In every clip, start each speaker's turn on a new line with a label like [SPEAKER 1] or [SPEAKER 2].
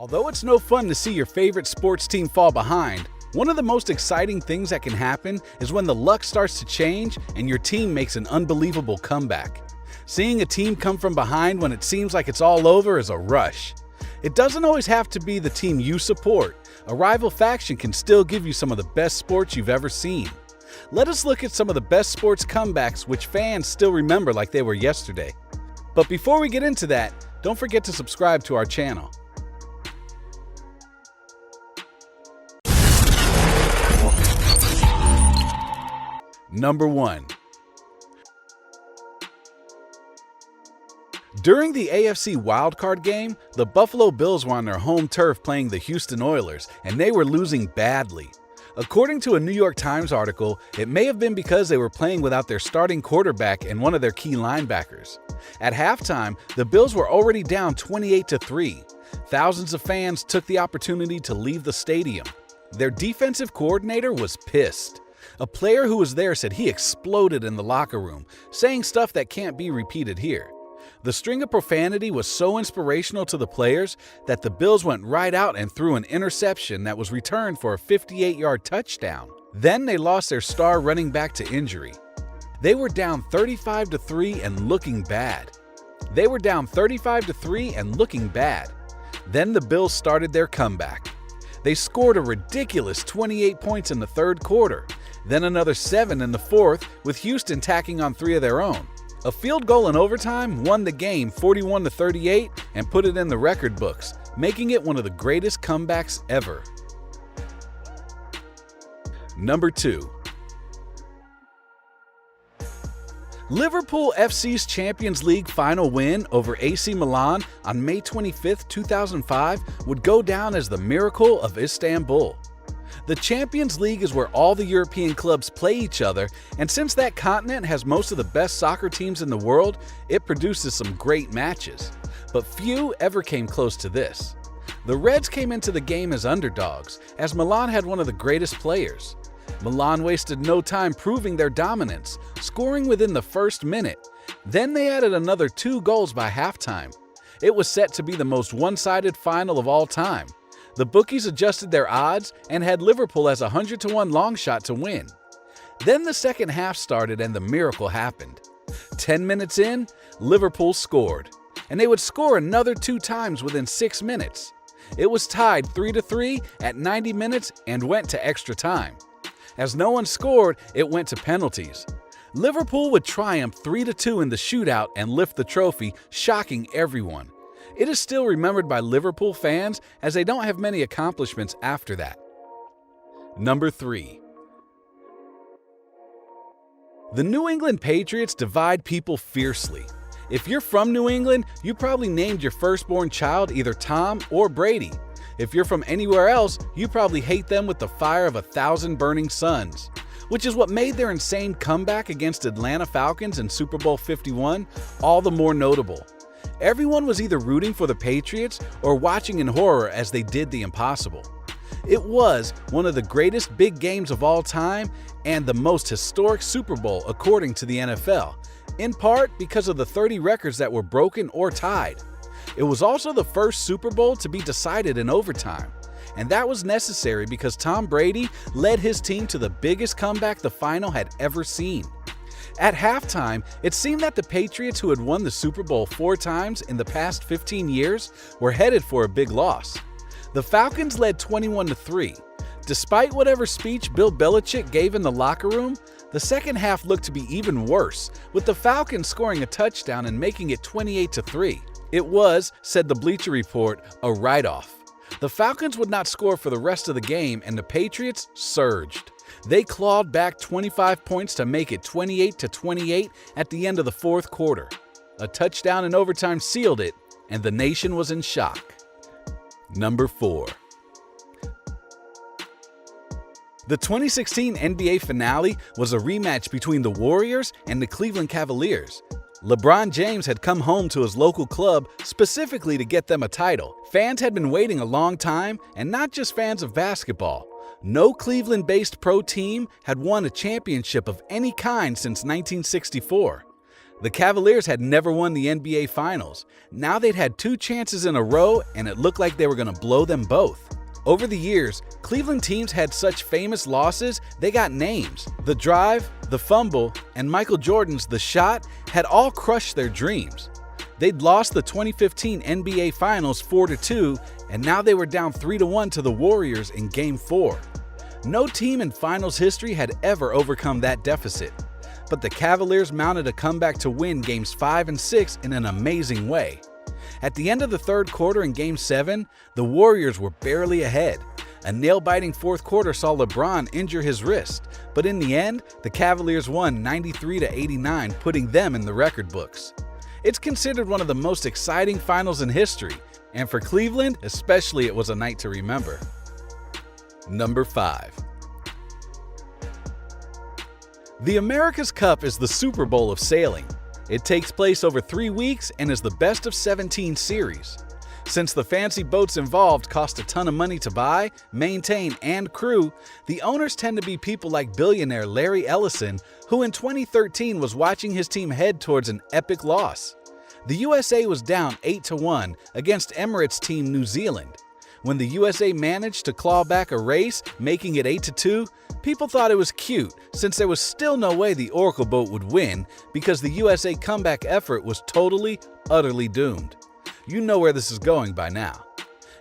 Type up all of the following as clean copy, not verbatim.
[SPEAKER 1] Although it's no fun to see your favorite sports team fall behind, one of the most exciting things that can happen is when the luck starts to change and your team makes an unbelievable comeback. Seeing a team come from behind when it seems like it's all over is a rush. It doesn't always have to be the team you support. A rival faction can still give you some of the best sports you've ever seen. Let us look at some of the best sports comebacks which fans still remember like they were yesterday. But before we get into that, don't forget to subscribe to our channel. Number 1. During the AFC wildcard game, the Buffalo Bills were on their home turf playing the Houston Oilers, and they were losing badly. According to a New York Times article, it may have been because they were playing without their starting quarterback and one of their key linebackers. At halftime, the Bills were already down 28-3. Thousands of fans took the opportunity to leave the stadium. Their defensive coordinator was pissed. A player who was there said he exploded in the locker room, saying stuff that can't be repeated here. The string of profanity was so inspirational to the players that the Bills went right out and threw an interception that was returned for a 58-yard touchdown. Then they lost their star running back to injury. They were down 35-3 and looking bad. Then the Bills started their comeback. They scored a ridiculous 28 points in the third quarter, then another 7 in the fourth, with Houston tacking on 3 of their own. A field goal in overtime won the game 41-38 and put it in the record books, making it one of the greatest comebacks ever. Number 2. Liverpool FC's Champions League final win over AC Milan on May 25, 2005 would go down as the Miracle of Istanbul. The Champions League is where all the European clubs play each other, and since that continent has most of the best soccer teams in the world, it produces some great matches. But few ever came close to this. The Reds came into the game as underdogs, as Milan had one of the greatest players. Milan wasted no time proving their dominance, scoring within the first minute. Then they added another 2 goals by halftime. It was set to be the most one-sided final of all time. The bookies adjusted their odds and had Liverpool as a 100-1 long shot to win. Then the second half started and the miracle happened. 10 minutes in, Liverpool scored, and they would score another 2 times within 6 minutes. It was tied 3-3 at 90 minutes and went to extra time. As no one scored, it went to penalties. Liverpool would triumph 3-2 in the shootout and lift the trophy, shocking everyone. It is still remembered by Liverpool fans as they don't have many accomplishments after that. Number 3. The New England Patriots divide people fiercely. If you're from New England, you probably named your firstborn child either Tom or Brady. If you're from anywhere else, you probably hate them with the fire of 1,000 burning suns, which is what made their insane comeback against Atlanta Falcons in Super Bowl 51 all the more notable. Everyone was either rooting for the Patriots or watching in horror as they did the impossible. It was one of the greatest big games of all time and the most historic Super Bowl according to the NFL, in part because of the 30 records that were broken or tied. It was also the first Super Bowl to be decided in overtime, and that was necessary because Tom Brady led his team to the biggest comeback the final had ever seen. At halftime, it seemed that the Patriots, who had won the Super Bowl 4 times in the past 15 years, were headed for a big loss. The Falcons led 21-3. Despite whatever speech Bill Belichick gave in the locker room, the second half looked to be even worse, with the Falcons scoring a touchdown and making it 28-3. It was, said the Bleacher Report, a write-off. The Falcons would not score for the rest of the game, and the Patriots surged. They clawed back 25 points to make it 28-28 at the end of the fourth quarter. A touchdown in overtime sealed it, and the nation was in shock. Number 4. The 2016 NBA finale was a rematch between the Warriors and the Cleveland Cavaliers. LeBron James had come home to his local club specifically to get them a title. Fans had been waiting a long time, and not just fans of basketball. No Cleveland-based pro team had won a championship of any kind since 1964. The Cavaliers had never won the NBA Finals. Now they'd had 2 chances in a row, and it looked like they were going to blow them both. Over the years, Cleveland teams had such famous losses, they got names. The Drive, the Fumble, and Michael Jordan's The Shot had all crushed their dreams. They'd lost the 2015 NBA Finals 4-2, and now they were down 3-1 to the Warriors in Game 4. No team in Finals history had ever overcome that deficit. But the Cavaliers mounted a comeback to win Games 5 and 6 in an amazing way. At the end of the third quarter in Game 7, the Warriors were barely ahead. A nail-biting fourth quarter saw LeBron injure his wrist, but in the end, the Cavaliers won 93-89, putting them in the record books. It's considered one of the most exciting finals in history, and for Cleveland, especially, it was a night to remember. Number 5. The America's Cup is the Super Bowl of sailing. It takes place over 3 weeks and is the best of 17 series. Since the fancy boats involved cost a ton of money to buy, maintain, and crew, the owners tend to be people like billionaire Larry Ellison, who in 2013 was watching his team head towards an epic loss. The USA was down 8-1 against Emirates team New Zealand. When the USA managed to claw back a race, making it 8-2, people thought it was cute since there was still no way the Oracle boat would win because the USA comeback effort was totally, utterly doomed. You know where this is going by now.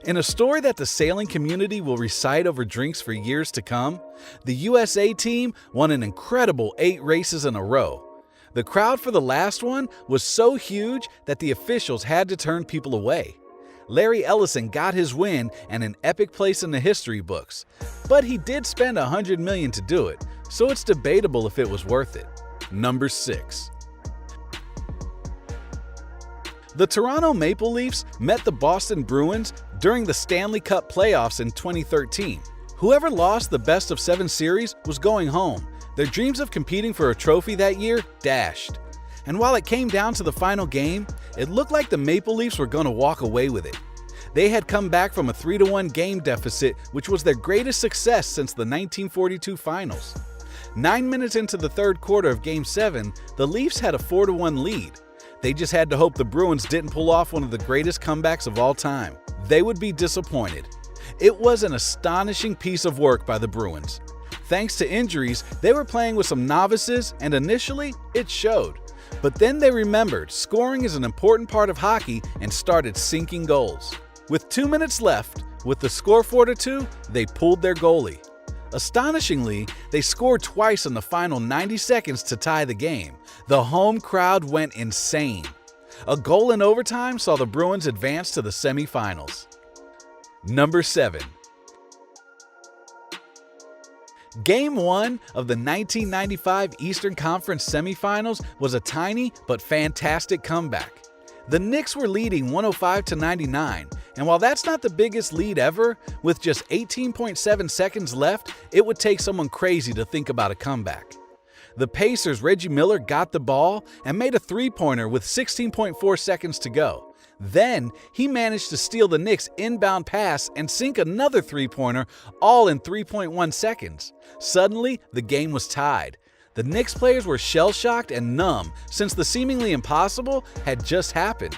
[SPEAKER 1] In a story that the sailing community will recite over drinks for years to come, the USA team won an incredible 8 races in a row. The crowd for the last one was so huge that the officials had to turn people away. Larry Ellison got his win and an epic place in the history books, but he did spend $100 million to do it, so it's debatable if it was worth it. Number 6. The Toronto Maple Leafs met the Boston Bruins during the Stanley Cup playoffs in 2013. Whoever lost the best-of-7 series was going home. Their dreams of competing for a trophy that year dashed. And while it came down to the final game, it looked like the Maple Leafs were going to walk away with it. They had come back from a 3-1 game deficit, which was their greatest success since the 1942 finals. 9 minutes into the third quarter of Game 7, the Leafs had a 4-1 lead. They just had to hope the Bruins didn't pull off one of the greatest comebacks of all time. They would be disappointed. It was an astonishing piece of work by the Bruins. Thanks to injuries, they were playing with some novices, and initially, it showed. But then they remembered scoring is an important part of hockey and started sinking goals. With 2 minutes left, with the score 4-2, they pulled their goalie. Astonishingly, they scored twice in the final 90 seconds to tie the game. The home crowd went insane. A goal in overtime saw the Bruins advance to the semifinals. Number 7. Game 1 of the 1995 Eastern Conference semifinals was a tiny but fantastic comeback. The Knicks were leading 105-99, and while that's not the biggest lead ever, with just 18.7 seconds left, it would take someone crazy to think about a comeback. The Pacers' Reggie Miller got the ball and made a three-pointer with 16.4 seconds to go. Then, he managed to steal the Knicks' inbound pass and sink another three-pointer, all in 3.1 seconds. Suddenly, the game was tied. The Knicks players were shell-shocked and numb since the seemingly impossible had just happened.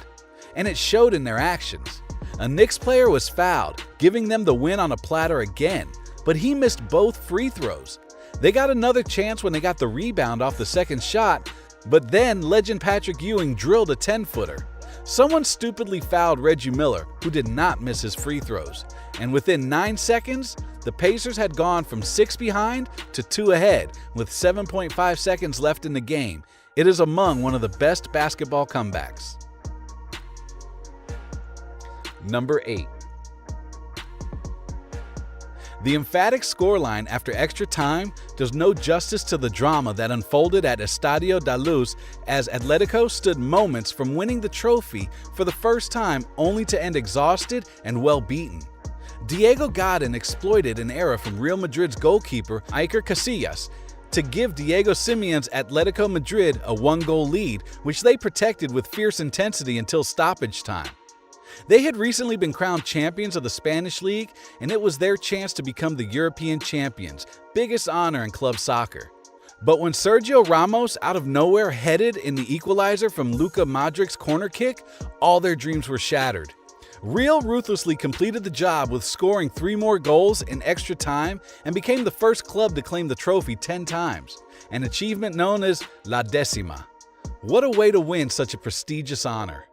[SPEAKER 1] And it showed in their actions. A Knicks player was fouled, giving them the win on a platter again, but he missed both free throws. They got another chance when they got the rebound off the second shot, but then legend Patrick Ewing drilled a 10-footer. Someone stupidly fouled Reggie Miller, who did not miss his free throws, and within 9 seconds, the Pacers had gone from 6 behind to 2 ahead with 7.5 seconds left in the game. It is among one of the best basketball comebacks. Number 8. The emphatic scoreline after extra time does no justice to the drama that unfolded at Estadio da Luz as Atletico stood moments from winning the trophy for the first time only to end exhausted and well beaten. Diego Godin exploited an error from Real Madrid's goalkeeper Iker Casillas to give Diego Simeone's Atletico Madrid a 1-goal lead, which they protected with fierce intensity until stoppage time. They had recently been crowned champions of the Spanish League, and it was their chance to become the European champions, biggest honor in club soccer. But when Sergio Ramos out of nowhere headed in the equalizer from Luka Modric's corner kick, all their dreams were shattered. Real ruthlessly completed the job with scoring 3 more goals in extra time and became the first club to claim the trophy 10 times, an achievement known as La Decima. What a way to win such a prestigious honor.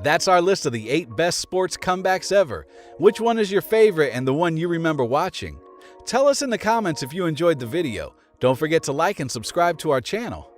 [SPEAKER 1] That's our list of the 8 best sports comebacks ever. Which one is your favorite and the one you remember watching? Tell us in the comments if you enjoyed the video. Don't forget to like and subscribe to our channel.